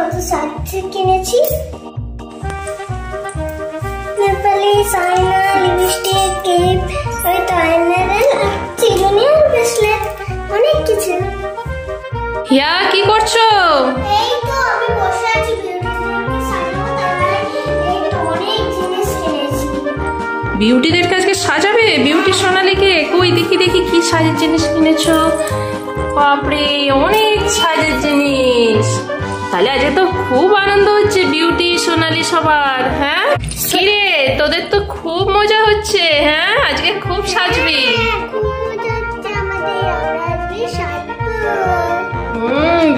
কত সাজ কিনেছি। নেপালিশ, আয়না, লিপস্টিক, ক্লিপ, ওই তো আইনারেল, চিরুনি আর ব্রেসলেট, অনেক কিছু। হিয়া কি করছো? এই তো আমি বসে আছি বিউটিদেরকে সাজাবো, তাই এই তো অনেক জিনিস কিনেছি। বিউটিদের কাছে সাজাবে? বিউটি সোনালীকে কই দেখি দেখি কি সাজের জিনিস কিনেছো। বাপরে অনেক সাজের জিনিস, তাহলে আজকে তো খুব আনন্দ হচ্ছে বিউটি সোনালী সবার। হ্যাঁ কিরে তোদের তো খুব মজা হচ্ছে। হ্যাঁ আজকে খুব সাজবি।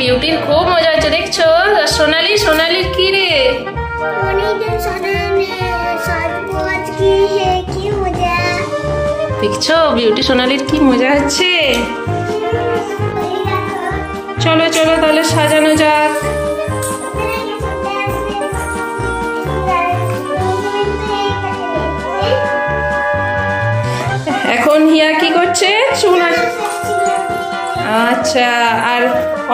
বিউটির খুব মজা হচ্ছে দেখছো। সোনালী, সোনালীর কি রে? দেখছো বিউটি সোনালীর কি মজা হচ্ছে। চলো চলো তাহলে সাজানো যাক। এখন হিয়া কি করছে? চুল। আচ্ছা, আর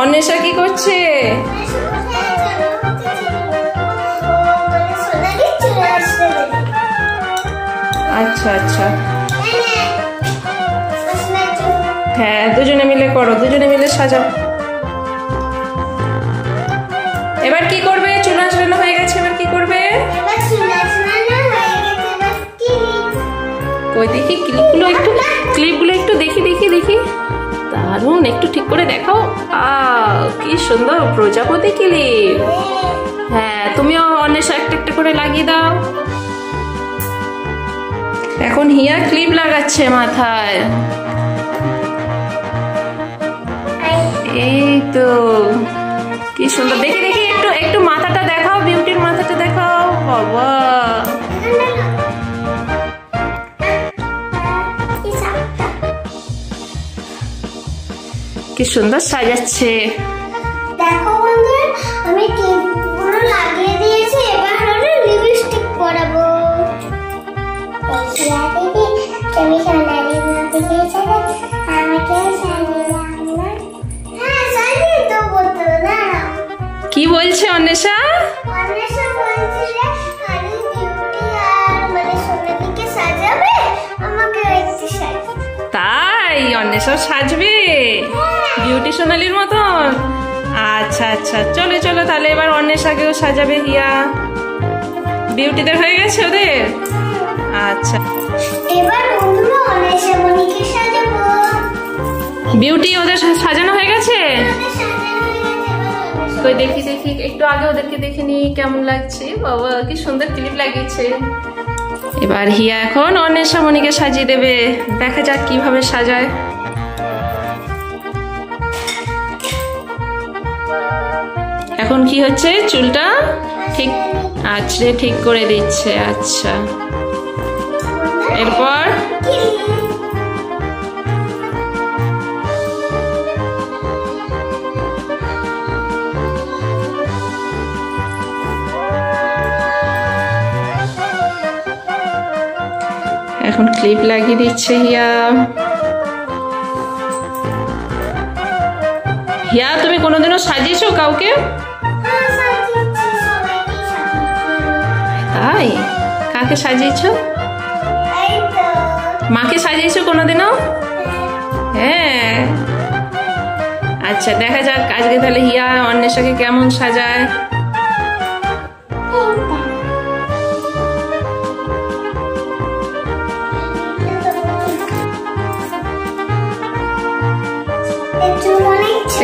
অন্বেষা কি করছে? আচ্ছা আচ্ছা, হ্যাঁ দুজনে মিলে করো, দুজনে মিলে সাজাও। এবার কি করবে? চুল আঁচড়ানো হয়ে গেছে, এবার কি করবে? কই দেখি ক্লিপগুলো একটু, ক্লিপগুলো একটু দেখি দেখি দেখি। দারুণ, একটু ঠিক করে দেখাও। কি সুন্দর প্রজাপতি ক্লিপ। হ্যাঁ তুমিও অন্বেষা একটা একটা করে লাগিয়ে দাও। এখন হিয়া ক্লিপ লাগাচ্ছে মাথায়। এই তো কি সুন্দর, দেখি দেখি একটু একটু মাথাটা দেখাও, বিউটির মাথাটা দেখাও। বাবা কি সুন্দর সাজাচ্ছে। দেখো বন্ধুরা, আমি ক্লিপগুলো লাগিয়ে দিয়েছি, এবার হলো লিপস্টিক পরাবো। কি বলছে অন্বেষা? তাই অন্বেষা সাজবে বিউটি সোনালীর মতন? আচ্ছা আচ্ছা, চলো চলো তাহলে এবার অন্বেষাকেও সাজাবে হিয়া। বিউটিদের হয়ে গেছে ওদের? আচ্ছা, এবার বন্ধুরা অন্বেষা মনিকে সাজাবো। বিউটি ওদের সাজানো হয়ে গেছে? কই দেখি দেখি, একটু আগে ওদেরকে দেখে নি কেমন লাগছে। বাবা কি সুন্দর ক্লিপ লাগিয়েছে। এবার হিয়া এখন অন্বেষা মনিকে সাজিয়ে দেবে, দেখা যাক কিভাবে সাজায়। এখন কি হচ্ছে? চুলটা ঠিক আছড়ে ঠিক করে দিচ্ছে। আচ্ছা, এরপর এখন ক্লিপ লাগিয়ে দিচ্ছে হিয়া। হিয়া তুমি কোনোদিনও সাজিয়েছো কাউকে? তাই, কাকে সাজিয়েছো? মাকে সাজিয়েছো কোনোদিনও? হ্যাঁ, আচ্ছা দেখা যাক আজকে তাহলে হিয়া অন্বেষাকে কেমন সাজায়।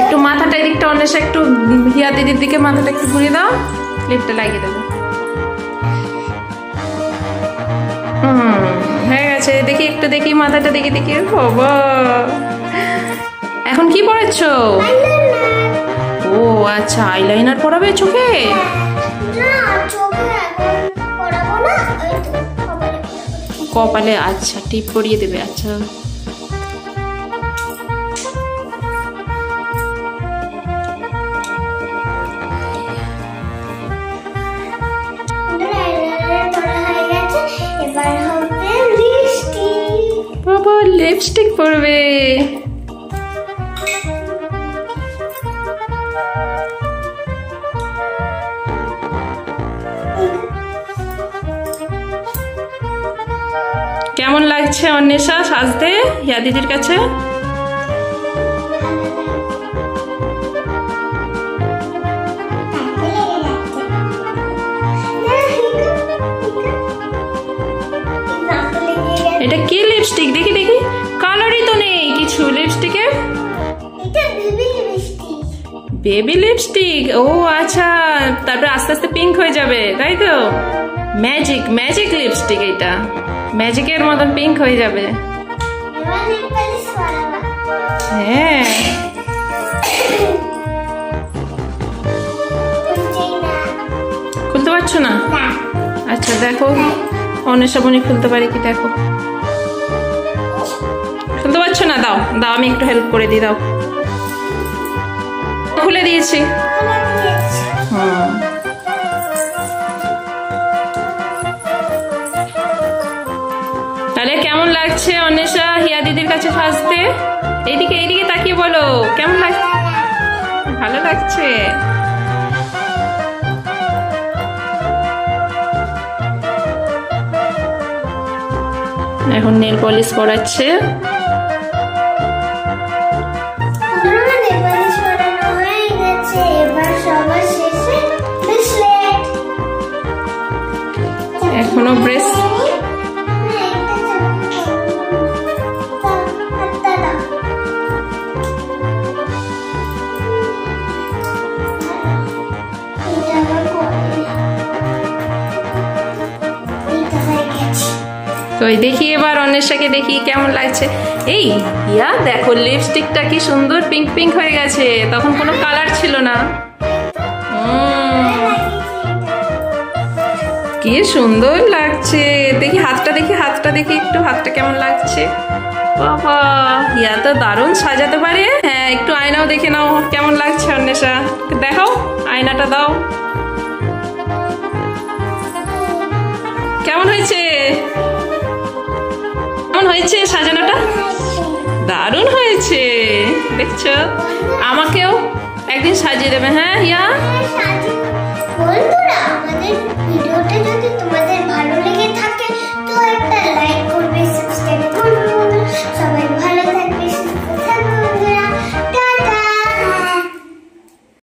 একটু মাথাটা এদিকটা অন্বেষা একটু হিয়া দিদির দিকে মাথাটা একটু ঘুরিয়ে দাও, ক্লিপটা লাগিয়ে দেবো। হয়ে গেছে, দেখি একটু দেখি মাথাটা দেখি দেখি। বাবা এখন কি পড়াচ্ছ? ও আচ্ছা, আইলাইনার পরাবে চোখে? কপালে? আচ্ছা টিপ পরিয়ে দেবে। আচ্ছা বাবা লিপস্টিক পরবে। অন্বেষা সাজতে হিয়া দিদির কাছে? এটা কি লিপস্টিক? দেখি দেখি, কালারই তো নেই কিছু লিপস্টিকের। বেবি লিপস্টিক, ও আচ্ছা, তারপরে আস্তে আস্তে পিঙ্ক হয়ে যাবে, তাই তো? ম্যাজিক ম্যাজিক লিপস্টিক, এটা ম্যাজিকের মতন পিঙ্ক হয়ে যাবে। হ্যাঁ, খুলতে পারছো না? আচ্ছা দেখো অন্বেষা বনি খুলতে পারি কি, দেখো। খুলতে পারছো না? দাও দাও, আমি একটু হেল্প করে দিই, দাও। খুলে দিয়েছি। তাহলে কেমন লাগছে অন্বেষা হিয়া দিদির কাছে সাজতে? এইদিকে এইদিকে তাকিয়ে বলো, কেমন লাগছে? ভালো লাগছে। এখন নেল পলিশ পরাচ্ছে। এখনো ব্রেস তো দেখি এবার অন্বেষাকে দেখি কেমন লাগছে। এই ইয়া দেখো, লিপস্টিকটা কি সুন্দর পিঙ্ক পিঙ্ক হয়ে গেছে, তখন কোনো কালার ছিল না। কি সুন্দর লাগছে। দেখি হাতটা, দেখি হাতটা, দেখি একটু হাতটা কেমন লাগছে। বাবা, ইয়া তো দারুণ সাজাতে পারে। হ্যাঁ, একটু আয়নাও দেখে নাও কেমন লাগছে অন্বেষা, দেখাও আয়নাটা দাও। কেমন হয়েছে? কেমন হয়েছে সাজানোটা? দারুণ হয়েছে, দেখছো? আমাকেও একদিন সাজিয়ে দেবে। হ্যাঁ হিয়া, বন্ধুরা, আমাদের ভিডিওটা যদি তোমাদের